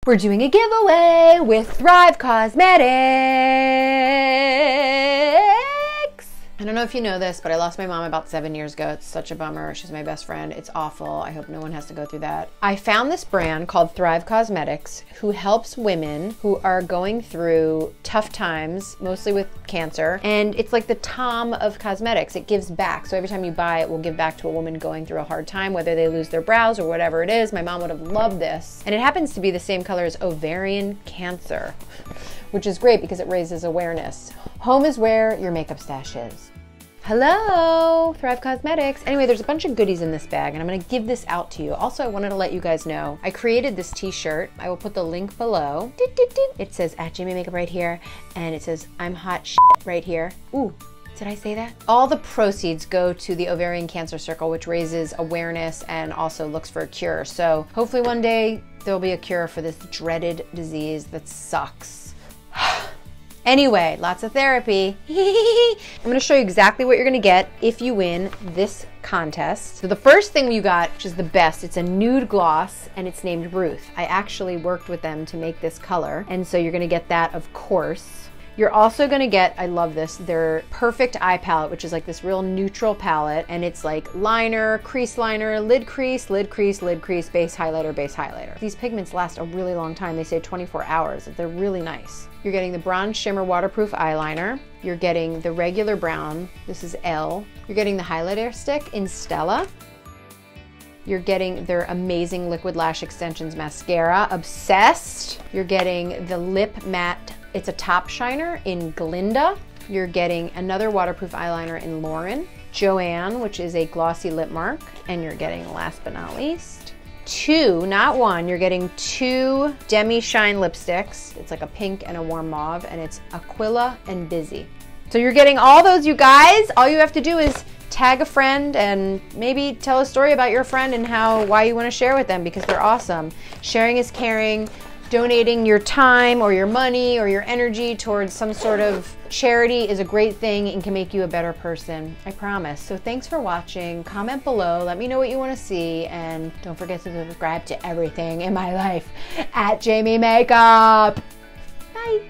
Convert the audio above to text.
We're doing a giveaway with Thrive Causemetics. I don't know if you know this, but I lost my mom about 7 years ago. It's such a bummer. She's my best friend. It's awful. I hope no one has to go through that. I found this brand called Thrive Causemetics who helps women who are going through tough times, mostly with cancer. And it's like the Tom of cosmetics. It gives back. So every time you buy it, will give back to a woman going through a hard time, whether they lose their brows or whatever it is. My mom would have loved this. And it happens to be the same color as ovarian cancer, which is great because it raises awareness. Home is where your makeup stash is. Hello, Thrive Causemetics. Anyway, there's a bunch of goodies in this bag and I'm gonna give this out to you. Also, I wanted to let you guys know, I created this t-shirt. I will put the link below. It says @JamieMakeup right here and it says I'm hot shit right here. Ooh, did I say that? All the proceeds go to the Ovarian Cancer Circle, which raises awareness and also looks for a cure. So hopefully one day there'll be a cure for this dreaded disease that sucks. Anyway, lots of therapy. I'm gonna show you exactly what you're gonna get if you win this contest. So the first thing you got, which is the best, it's a nude gloss and it's named Ruth. I actually worked with them to make this color. And so you're gonna get that, of course. You're also gonna get, I love this, their Perfect Eye Palette, which is like this real neutral palette. And it's like liner, crease liner, lid crease, lid crease, lid crease, base highlighter, base highlighter. These pigments last a really long time. They say 24 hours. They're really nice. You're getting the Bronze Shimmer Waterproof Eyeliner. You're getting the regular brown. This is L. You're getting the highlighter stick in Stella. You're getting their amazing Liquid Lash Extensions Mascara, Obsessed. You're getting the Lip Matte, it's a top shiner in Glinda. You're getting another waterproof eyeliner in Lauren. Joanne, which is a glossy lip mark. And you're getting, last but not least, two, not one, you're getting two Demi Shine lipsticks. It's like a pink and a warm mauve, and it's Aquila and Busy. So you're getting all those, you guys. All you have to do is tag a friend and maybe tell a story about your friend and why you want to share with them, because they're awesome. Sharing is caring. Donating your time or your money or your energy towards some sort of charity is a great thing and can make you a better person, I promise. So thanks for watching. Comment below, let me know what you want to see, and don't forget to subscribe to everything in my life @JamieMakeup. Bye.